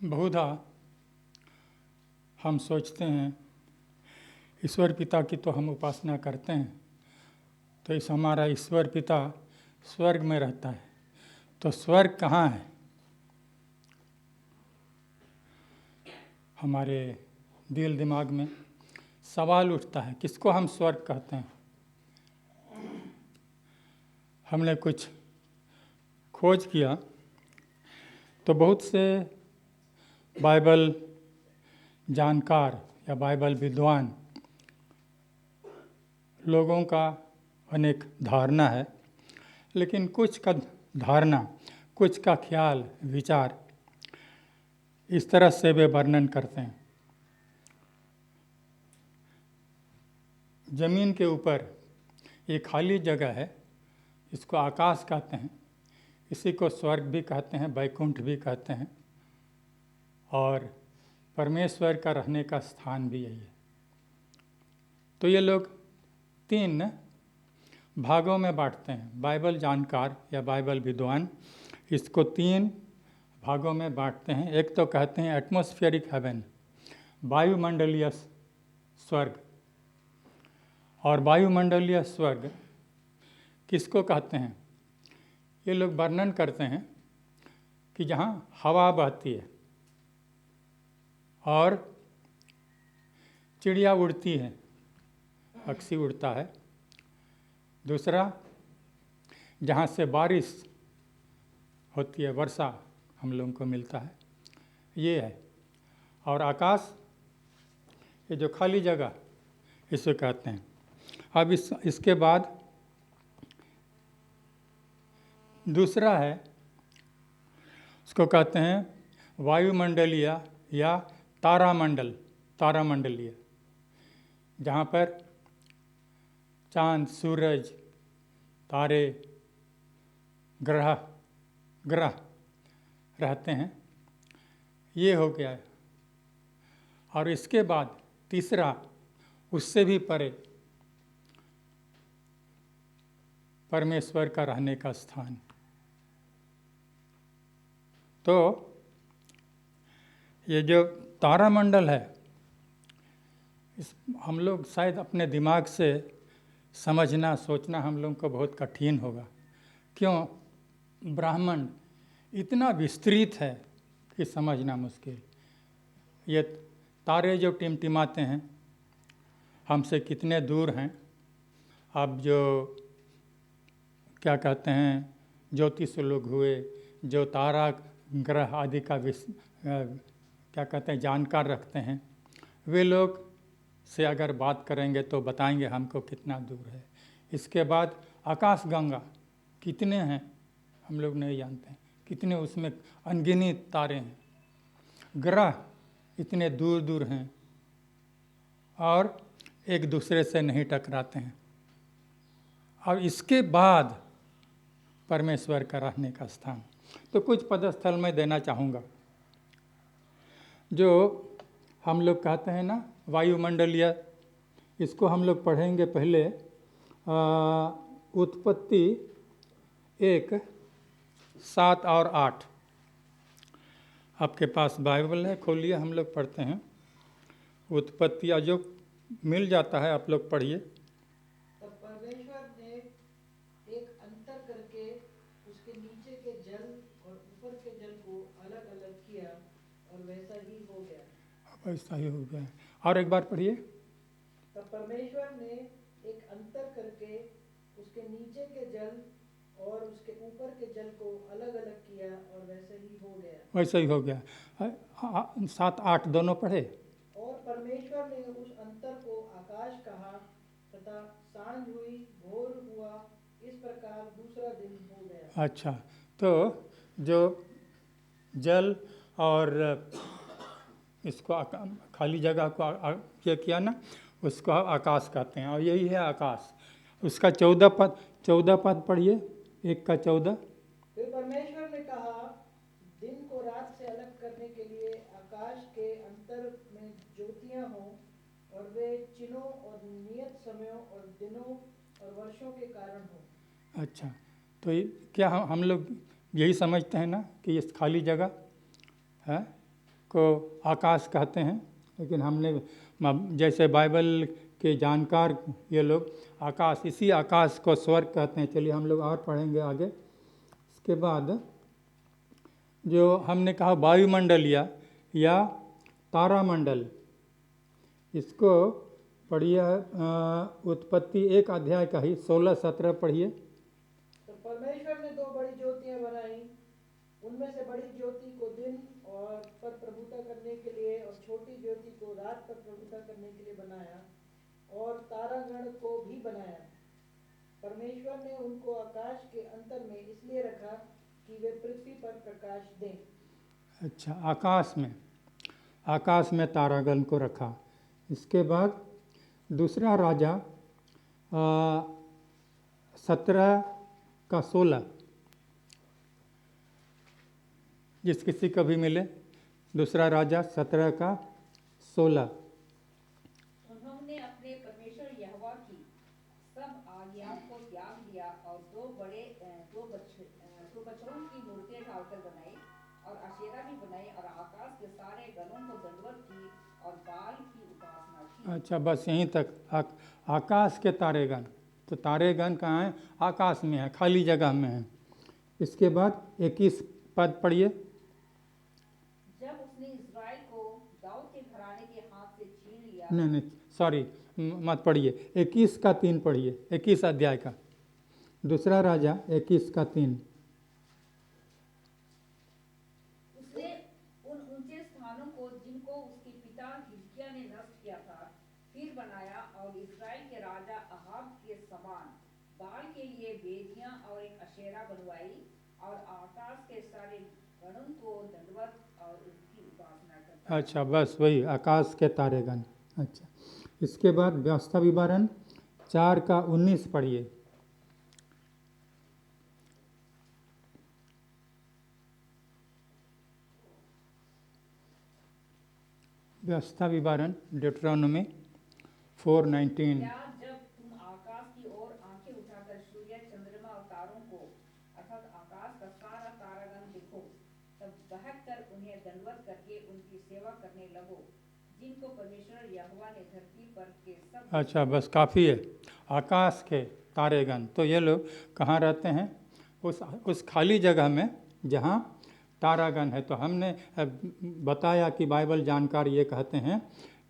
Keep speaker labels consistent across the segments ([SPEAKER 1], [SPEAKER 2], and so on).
[SPEAKER 1] बहुधा हम सोचते हैं ईश्वर पिता की तो हम उपासना करते हैं, तो इस हमारा ईश्वर पिता स्वर्ग में रहता है, तो स्वर्ग कहाँ है? हमारे दिल दिमाग में सवाल उठता है, किसको हम स्वर्ग कहते हैं? हमने कुछ खोज किया तो बहुत से बाइबल जानकार या बाइबल विद्वान लोगों का अनेक धारणा है, लेकिन कुछ का धारणा, कुछ का ख्याल, विचार इस तरह से वे वर्णन करते हैं। जमीन के ऊपर एक खाली जगह है, इसको आकाश कहते हैं, इसी को स्वर्ग भी कहते हैं, वैकुंठ भी कहते हैं, और परमेश्वर का रहने का स्थान भी यही है। तो ये लोग 3 भागों में बांटते हैं। बाइबल जानकार या बाइबल विद्वान इसको 3 भागों में बांटते हैं। एक तो कहते हैं एटमॉस्फेरिक हेवन, वायुमंडलीय स्वर्ग। और वायुमंडलीय स्वर्ग किसको कहते हैं? ये लोग वर्णन करते हैं कि जहाँ हवा बहती है और चिड़िया उड़ती है, पक्षी उड़ता है। दूसरा, जहाँ से बारिश होती है, वर्षा हम लोगों को मिलता है, ये है। और आकाश, ये जो खाली जगह, इसे कहते हैं। अब इसके बाद दूसरा है, उसको कहते हैं वायुमंडलीय या तारामंडलीय, जहाँ पर चांद, सूरज, तारे, ग्रह रहते हैं, ये हो गया है। और इसके बाद तीसरा, उससे भी परे, परमेश्वर का रहने का स्थान। तो ये जो तारामंडल है, हम लोग शायद अपने दिमाग से समझना, सोचना हम लोगों को बहुत कठिन होगा। क्यों? ब्रह्मांड इतना विस्तृत है कि समझना मुश्किल। ये तारे जो टिमटिमाते हैं, हमसे कितने दूर हैं। अब जो क्या कहते हैं, ज्योतिष लोग हुए, जो तारा ग्रह आदि का क्या कहते हैं जानकार रखते हैं, वे लोग से अगर बात करेंगे तो बताएंगे हमको कितना दूर है। इसके बाद आकाशगंगा कितने हैं हम लोग नहीं जानते हैं, कितने उसमें अनगिनत तारे हैं। ग्रह इतने दूर दूर हैं और एक दूसरे से नहीं टकराते हैं। और इसके बाद परमेश्वर का रहने का स्थान। तो कुछ पदस्थल मैं देना चाहूँगा। जो हम लोग कहते हैं ना वायुमंडलीय, इसको हम लोग पढ़ेंगे पहले उत्पत्ति 1:7 और 8। आपके पास बाइबल है, खोलिए, हम लोग पढ़ते हैं। उत्पत्ति जो मिल जाता है आप लोग पढ़िए।
[SPEAKER 2] तब परमेश्वर ने एक अंतर करके उसके नीचे के जल और ऊपर के जल को अलग अलग किया, और वैसा ही हो गया।
[SPEAKER 1] वैसा ही हो गया। और एक बार पढ़िए।
[SPEAKER 2] तब परमेश्वर ने एक अंतर करके उसके नीचे के जल और उसके ऊपर के जल को अलग अलग किया, और वैसा ही हो गया।
[SPEAKER 1] वैसा ही हो गया। 7-8 दोनों पढ़े।
[SPEAKER 2] और परमेश्वर ने उस अंतर को आकाश कहा, तथा सांझ हुई, भोर हुआ, इस प्रकार दूसरा दिन हो गया।
[SPEAKER 1] अच्छा, तो जो जल और इसको खाली जगह को ये किया ना, उसको आकाश कहते हैं, और यही है आकाश। उसका 14 पद पढ़िए, 1 का 14।
[SPEAKER 2] फिर परमेश्वर ने कहा, दिन को रात से अलग करने के लिए आकाश के अंतर में ज्योतियां हों, और वे चिन्हों और नियत समयों और दिनों और वर्षों के कारण हों।
[SPEAKER 1] अच्छा, तो क्या हम लोग यही समझते हैं ना कि ये खाली जगह है, को आकाश कहते हैं, लेकिन हमने जैसे बाइबल के जानकार ये लोग आकाश, इसी आकाश को स्वर्ग कहते हैं। चलिए हम लोग और पढ़ेंगे आगे। इसके बाद जो हमने कहा वायुमंडल या तारामंडल, इसको पढ़िए। उत्पत्ति 1 अध्याय का ही 16-17 पढ़िए।
[SPEAKER 2] तो परमेश्वर ने 2 बड़ी ज्योतियां बनाई, उनमें से बड़ी ज्योति को दिन और पर प्रभुता करने के लिए और छोटी ज्योति को रात पर प्रभुता करने के लिए बनाया, और तारागण को भी बनाया। परमेश्वर ने उनको आकाश के अंतर में इसलिए रखा कि वे पृथ्वी पर प्रकाश दें।
[SPEAKER 1] अच्छा, आकाश में तारागण को रखा। इसके बाद दूसरा राजा 17-16, जिस किसी को भी मिले, दूसरा राजा 17-16।
[SPEAKER 3] उन्होंने अपने परमेश्वर यहोवा की सब आज्ञाओं को त्याग दिया और दो बछड़ों की मूर्तियां ढालकर बनाई और अशेरा भी बनाई और आकाश के सारे गणों को दंडवत की और बाल की उपासना की।
[SPEAKER 1] अच्छा, बस यहीं तक। आकाश के तारेगण, तो तारेगण कहाँ हैं? आकाश में है, खाली जगह में है। इसके बाद 21 पद पढ़िए।
[SPEAKER 3] जब उसने इस्राएल को दाऊद के घराने के हाथ से छीन लिया।
[SPEAKER 1] नहीं, सॉरी, मत पढ़िए। 21 का 3 पढ़िए, 21 अध्याय का, दूसरा राजा 21 का 3।
[SPEAKER 3] उसने उन ऊंचे स्थानों को जिनको उसके पिता हिजकिय्याह ने नष्ट किया था फिर बनाया और इस्राएल के राजा अहाब के समान बाल के लिए वेदियां और एक अशेरा बनवाई और आकाश के सारे गणों को दंडवत और उसकी उपासना करता।
[SPEAKER 1] अच्छा, बस वही आकाश के तारेगण। अच्छा, इसके बाद व्यवस्था विवरण 4 का 19 पढ़िए। व्यवस्था विवरण ड्यूटेरोनोमी 4:19।
[SPEAKER 3] क्या जब तुम आकाश की ओर आंखें उठाकर सूर्य, चंद्रमा और तारों को अर्थात आकाश का सारा तारागण देखो, तब बहक कर उन्हें दंडवत करके उनकी सेवा करने लगो, जिनको परमेश्वर यहोवा ने धरती पर के सब।
[SPEAKER 1] अच्छा, बस काफ़ी है। आकाश के तारेगण, तो ये लोग कहाँ रहते हैं? उस खाली जगह में जहाँ तारागण है। तो हमने बताया कि बाइबल जानकार ये कहते हैं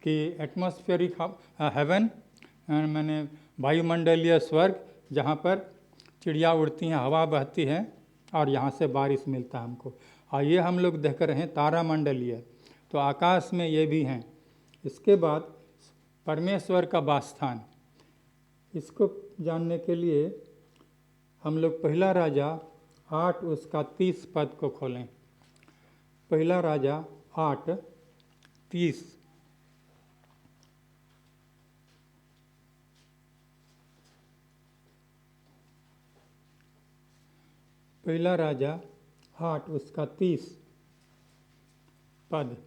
[SPEAKER 1] कि एटमॉस्फेरिक हेवन, मैंने वायुमंडलीय स्वर्ग, जहाँ पर चिड़िया उड़ती हैं, हवा बहती है और यहाँ से बारिश मिलता है हमको। और ये हम लोग देख रहे हैं तारामंडलीय, तो आकाश में ये भी हैं। इसके बाद परमेश्वर का वासस्थान, इसको जानने के लिए हम लोग पहला राजा 8 उसका 30 पद को खोलें। पहला राजा 8:30। पहला राजा 8 उसका 30 पद।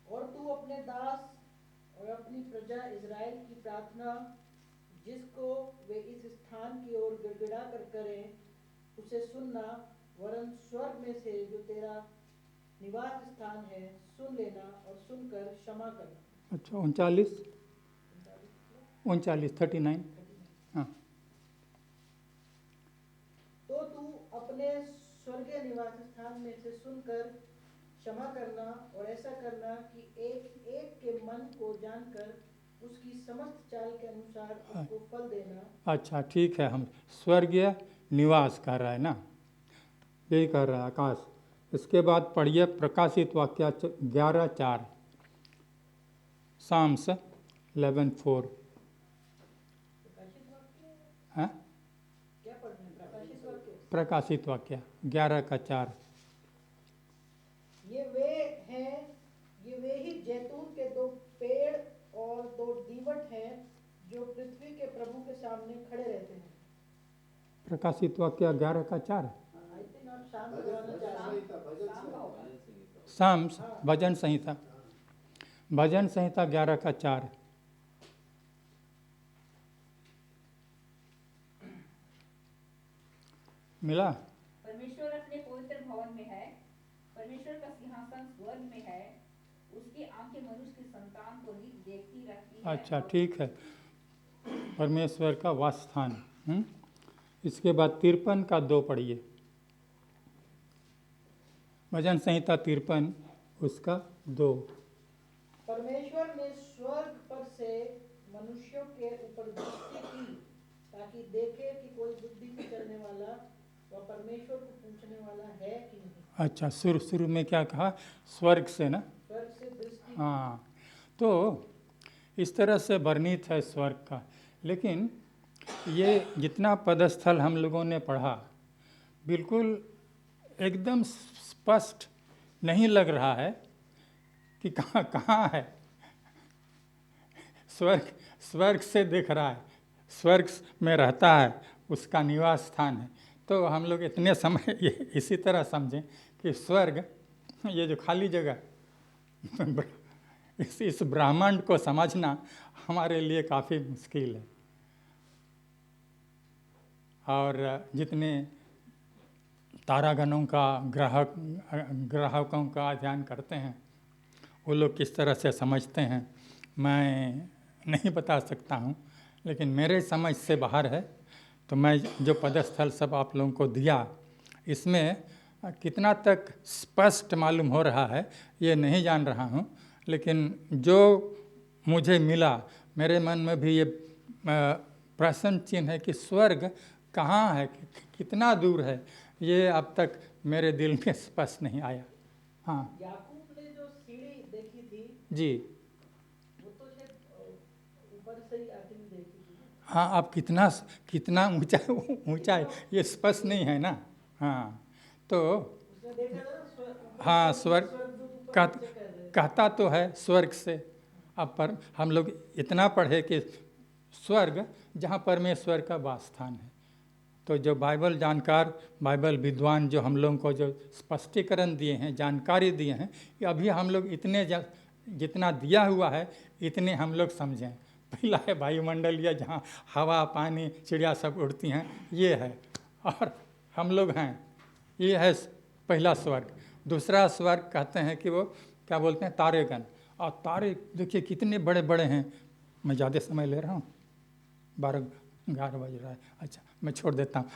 [SPEAKER 2] और तू अपने दास और अपनी प्रजा इज़राइल की प्रार्थना जिसको वे इस स्थान की ओर गिड़गिड़ा कर करें, उसे सुनना, वरन स्वर्ग में से जो तेरा निवास स्थान है सुन लेना और सुनकर क्षमा करना।
[SPEAKER 1] अच्छा, 39 हाँ।
[SPEAKER 2] तो तू अपने स्वर्गीय निवास स्थान में से सुनकर क्षमा करना और ऐसा करना कि एक एक के मन को जानकर उसकी समस्त चाल के अनुसार उसको फल देना।
[SPEAKER 1] अच्छा, ठीक है, हम स्वर्गीय निवास कर रहा है ना, यही कर रहा है आकाश। इसके बाद पढ़िए प्रकाशित वाक्य 11:4, साम्स 11:4।
[SPEAKER 2] प्रकाशित वाक्य
[SPEAKER 1] हाँ,
[SPEAKER 2] क्या पढ़ना है? प्रकाशित वाक्य।
[SPEAKER 1] प्रकाशित वाक्य 11:4।
[SPEAKER 2] ये वे ही जैतून के 2 पेड़ और 2 दीवट हैं जो पृथ्वी के प्रभु के सामने खड़े रहते हैं।
[SPEAKER 1] प्रकाशित वाक्य 11:4।
[SPEAKER 2] आई थिंक आप शाम को जाना चाहिए।
[SPEAKER 1] साम्स भजन संहिता 11:4। मिला?
[SPEAKER 3] परमेश्वर अपने भवन में है, परमेश्वर का सिंहासन स्वर्ग में है, उसकी आंखें मनुष्य की संतान को नित देखती रहती है।
[SPEAKER 1] अच्छा, ठीक है, परमेश्वर का वास स्थान। इसके बाद 53 का 2 पढ़िए, भजन संहिता 53 उसका 2।
[SPEAKER 2] परमेश्वर ने स्वर्ग पर से मनुष्यों के ऊपर दृष्टि की ताकि देखे कि कोई बुद्धि में चलने वाला व परमेश्वर को पूछने वाला है कि नहीं।
[SPEAKER 1] अच्छा, शुरू में क्या कहा? स्वर्ग से ना?
[SPEAKER 2] स्वर्ग से दृष्टि।
[SPEAKER 1] हाँ, तो इस तरह से वर्णित है स्वर्ग का। लेकिन ये जितना पदस्थल हम लोगों ने पढ़ा, बिल्कुल एकदम स्पष्ट नहीं लग रहा है कि कहाँ है। स्वर्ग से दिख रहा है, स्वर्ग में रहता है, उसका निवास स्थान है। तो हम लोग इतने समय इसी तरह समझें कि स्वर्ग, ये जो खाली जगह, इस ब्रह्मांड को समझना हमारे लिए काफ़ी मुश्किल है। और जितने तारागणों का ग्राहकों का अध्ययन करते हैं, वो लोग किस तरह से समझते हैं मैं नहीं बता सकता हूँ, लेकिन मेरे समझ से बाहर है। तो मैं जो पदस्थल सब आप लोगों को दिया, इसमें कितना तक स्पष्ट मालूम हो रहा है ये नहीं जान रहा हूँ, लेकिन जो मुझे मिला, मेरे मन में भी ये प्रश्न चिन्ह है कि स्वर्ग कहाँ है, कितना दूर है, ये अब तक मेरे दिल में स्पष्ट नहीं आया। हाँ
[SPEAKER 2] याकूब ने जो सीढ़ी देखी थी
[SPEAKER 1] जी,
[SPEAKER 2] वो तो शायद ऊपर से ही आदमी देखी थी।
[SPEAKER 1] हाँ, अब कितना ऊंचा है ये स्पष्ट नहीं है ना। हाँ, तो
[SPEAKER 2] उसने देखा था ना
[SPEAKER 1] हाँ, स्वर्ग कहता तो है स्वर्ग से। अब पर हम लोग इतना पढ़े कि स्वर्ग जहाँ परमेश्वर का वास स्थान है। तो जो बाइबल जानकार, बाइबल विद्वान जो हम लोगों को जो स्पष्टीकरण दिए हैं, जानकारी दिए हैं, कि अभी हम लोग इतने जितना दिया हुआ है इतने हम लोग समझें। पहला है वायुमंडलीय, जहाँ हवा, पानी, चिड़िया सब उड़ती हैं, ये है, और हम लोग हैं, ये है पहला स्वर्ग। दूसरा स्वर्ग कहते हैं कि वो क्या बोलते हैं, तारेगण। और तारे देखिए कितने बड़े बड़े हैं। मैं ज़्यादा समय ले रहा हूँ, 11 बज रहा है। अच्छा, मैं छोड़ देता हूँ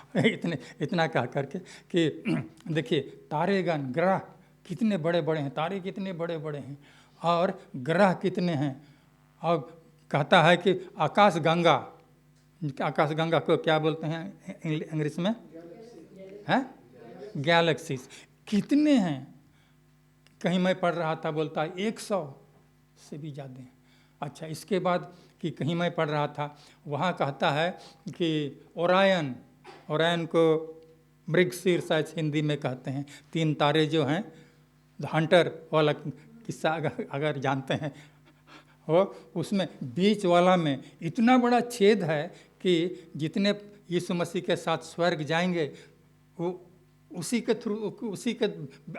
[SPEAKER 1] इतना कह करके कि देखिए तारेगण, ग्रह कितने बड़े बड़े हैं, तारे कितने बड़े बड़े हैं, और ग्रह कितने हैं। और कहता है कि आकाश गंगा को क्या बोलते हैं इंग्लिश में, है गैलेक्सीज, कितने हैं। कहीं मैं पढ़ रहा था, बोलता है 100 से भी ज़्यादा हैं। अच्छा, इसके बाद कि कहीं मैं पढ़ रहा था, वहाँ कहता है कि ओरायन को मृगशीर शायद हिंदी में कहते हैं। 3 तारे जो हैं, हंटर वाला किस्सा अगर जानते हैं, वो उसमें बीच वाला में इतना बड़ा छेद है कि जितने यीशु मसीह के साथ स्वर्ग जाएंगे वो उसी के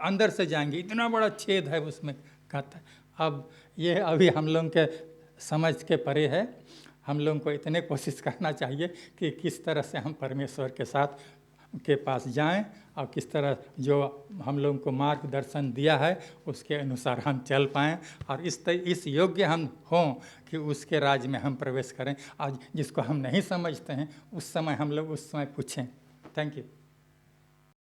[SPEAKER 1] अंदर से जाएंगे, इतना बड़ा छेद है उसमें, कहता है। अब ये अभी हम लोग के समझ के परे है। हम लोगों को इतने कोशिश करना चाहिए कि किस तरह से हम परमेश्वर के साथ के पास जाएं, और किस तरह जो हम लोगों को मार्गदर्शन दिया है उसके अनुसार हम चल पाएं, और इस योग्य हम हों कि उसके राज में हम प्रवेश करें। आज जिसको हम नहीं समझते हैं, उस समय हम लोग उस समय पूछें। Thank you.